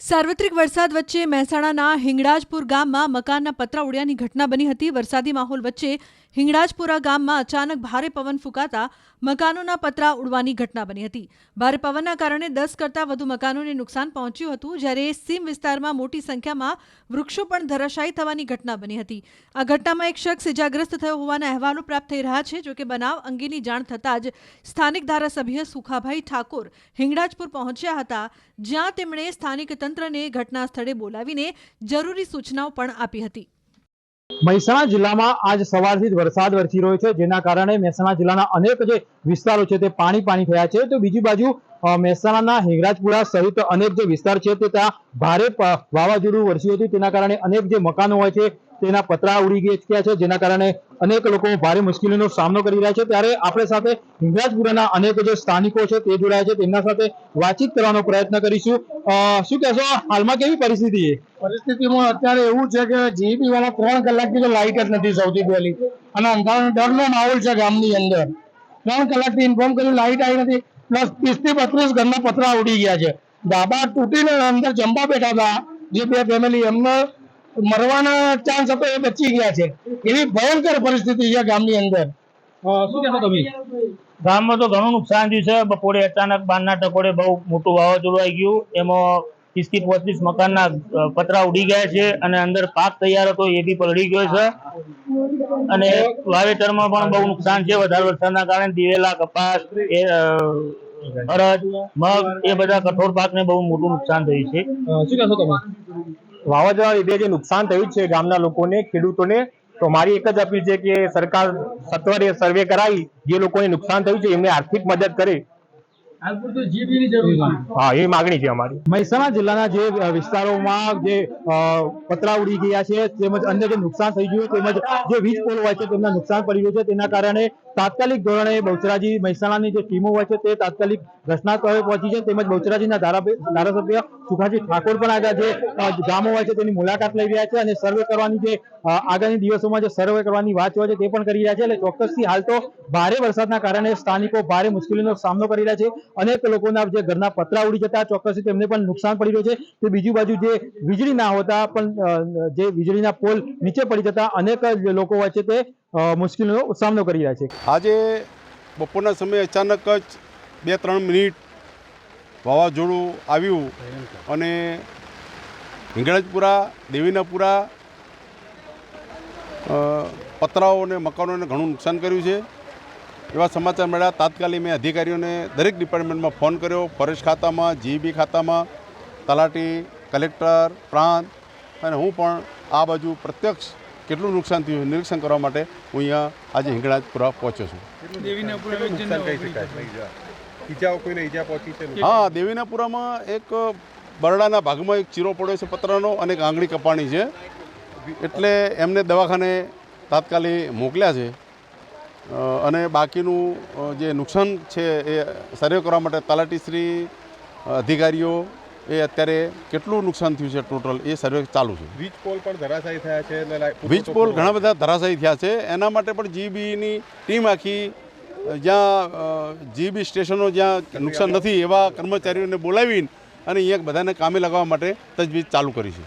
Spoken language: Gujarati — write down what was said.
સાર્વત્રિક વરસાદ વચ્ચે મહેસાણાના હિંગળાજપુર ગામમાં મકાનના પતરા ઉડ્યાની ઘટના બની હતી। વરસાદી માહોલ વચ્ચે હિંગળાજપુરા ગામમાં અચાનક ભારે પવન ફૂંકાતા મકાનોના પતરા ઉડવાની ઘટના બની હતી। ભારે પવનના કારણે 10 કરતાં વધુ મકાનોને નુકસાન પહોંચ્યું હતું, જ્યારે સીમ વિસ્તારમાં મોટી સંખ્યામાં વૃક્ષો પણ ધરાશાયી થવાની ઘટના બની હતી। આ ઘટનામાં એક શખ્સ ઇજાગ્રસ્ત થયો હોવાના અહેવાલો પ્રાપ્ત થઈ રહ્યા છે। જોકે બનાવ અંગેની જાણ થતાં જ સ્થાનિક ધારાસભ્ય સુખાભાઈ ઠાકોર હિંગળાજપુર પહોંચ્યા હતા, જ્યાં તેમણે સ્થાનિક તંત્રને ઘટના સ્થળે બોલાવીને જરૂરી સૂચનાઓ પણ આપી હતી। મહેસાણા જિલ્લામાં આજ સવારથી જ વરસાદ વરસી રહ્યો છે, જેના કારણે મહેસાણા જિલ્લાના અનેક જે વિસ્તારો છે તે પાણી થયા છે। તો બીજી બાજુ મહેસાણાના હિંગળાજપુરા સહિત અનેક જે વિસ્તાર છે તે ત્યાં ભારે વાવાઝોડું વરસ્યું હતું, તેના કારણે અનેક જે મકાનો હોય છે તેના પતરા ઉડી ગયા છે, જેના કારણે અનેક લોકો ભારે મુશ્કેલીનો સામનો કરી રહ્યા છે। ત્યારે આપણે સાથે હિંગળાજપુરાના અનેક જે સ્થાનિકો છે તે જોડાયા છે, તેમના સાથે વાતચીત કરવાનો પ્રયત્ન કરીશું। શું કહેશો, હાલમાં કેવી પરિસ્થિતિ છે? પરિસ્થિતિમાં અત્યારે એવું છે કે જીબી વાળા 3 કલાકથી તો લાઇટ જ નથી સૌથી પહેલી, અને અંધારાનો ડરનો માહોલ છે ગામની અંદર। 3 કલાકથી ઇન્ફોર્મ કર્યું, લાઇટ આવી નથી, પ્લસ 30 થી 32 ઘરના પતરા ઉડી ગયા છે। ધાબા તૂટીને અંદર જમવા બેઠા હતા જે 2 ફેમિલી, એમને મરવાના ચાન્સ હતો, એ બચી ગયા છે। એવી ભયંકર પરિસ્થિતિ છે ગામની અંદર। શું કહેશો તમે? ગામમાં તો ઘણું નુકસાન થયું છે। બપોરે અચાનક 12ના ટકોરે બહુ મોટું વાવાઝોડું આવી ગયું, એમાં 30 થી 35 મકાનના પતરા ઉડી ગયા છે, અને અંદર પાક તૈયાર હતો એ બી પલળી ગયો છે, અને વાવેતરમાં પણ બહુ નુકસાન છે। વધારે વરસાદના કારણે દિવેલા, કપાસ, અડદ, મગ એ બધા કઠોળ પાકને બહુ મોટું નુકસાન થયું છે। શું કહેશો તમે? વાવાઝોડા લીધે જે નુકસાન થયું છે ગામના લોકોને, ખેડૂતોને, તો મારી એક જ અપીલ છે કે સરકાર સત્વરે સર્વે કરાવી જે લોકોને નુકસાન થયું છે એમને આર્થિક મદદ કરે। હા, એ માગણી છે અમારી। મહેસાણા જિલ્લાના જે વિસ્તારોમાં જે પતરા ઉડી ગયા છે, તેમજ અન્ય જે નુકસાન થઈ ગયું, તેમજ જે વીજ પોલ હોય છે તેમને નુકસાન પડી ગયું છે, તેના કારણે તાત્કાલિક ધોરણે બહુચરાજી મહેસાણાની જે ટીમો હોય છે તે તાત્કાલિક ઘટના સ્થળે પહોંચી છે, તેમજ બહુચરાજીના ધારાસભ્ય સુખાજી ઠાકોર પણ આવ્યા છે, ગામો હોય છે તેની મુલાકાત લઈ રહ્યા છે, અને સર્વે કરવાની જે આગામી દિવસોમાં જે સર્વે કરવાની વાત હોય છે તે પણ કરી રહ્યા છે। એટલે ચોક્કસથી હાલ તો ભારે વરસાદના કારણે સ્થાનિકો ભારે મુશ્કેલીનો સામનો કરી રહ્યા છે। અનેક લોકોના જે ઘરના પતરા ઉડી જતા ચોક્કસથી તેમને પણ નુકસાન પડી રહ્યું છે। તે બીજી બાજુ જે વીજળી ના હોતા પણ જે વીજળીના પોલ નીચે પડી જતા અનેક લોકો હોય છે તે મુશ્કેલીનો સામનો કરી રહ્યા છે। આજે બપોરના સમયે અચાનક જ 2-3 મિનિટ વાવાઝોડું આવ્યું, અને હિંગળાજપુરા, દેવીનાપુરા પતરાઓ અને મકાનોને ઘણું નુકસાન કર્યું છે એવા સમાચાર મળ્યા। તાત્કાલિક મેં અધિકારીઓને દરેક ડિપાર્ટમેન્ટમાં ફોન કર્યો, ફોરેસ્ટ ખાતામાં, જીબી ખાતામાં, તલાટી, કલેક્ટર, પ્રાંત, અને હું પણ આ બાજુ પ્રત્યક્ષ કેટલું નુકસાન થયું નિરીક્ષણ કરવા માટે હું અહીંયા આજે હિંગળાજપુરા પહોંચ્યો છું। હા, દેવીનાપુરામાં એક બરડાના ભાગમાં એક ચીરો પડ્યો છે પતરાનો, અને એક આંગળી કપાણી છે, એટલે એમને દવાખાને તાત્કાલિક મોકલ્યા છે, અને બાકીનું જે નુકસાન છે એ સર્વે કરવા માટે તલાટીશ્રી, અધિકારીઓ એ અત્યારે કેટલું નુકસાન થયું છે ટોટલ એ સર્વે ચાલુ છે। વીજ પોલ પણ ધરાશાયી થયા છે, વીજ પોલ ઘણા બધા ધરાશાયી થયા છે, એના માટે પણ જીબીની ટીમ આખી, જ્યાં જીબી સ્ટેશનો જ્યાં નુકસાન નથી એવા કર્મચારીઓને બોલાવીને અને અહીંયા બધાને કામે લગાવવા માટે તજવીજ ચાલુ કરી છે।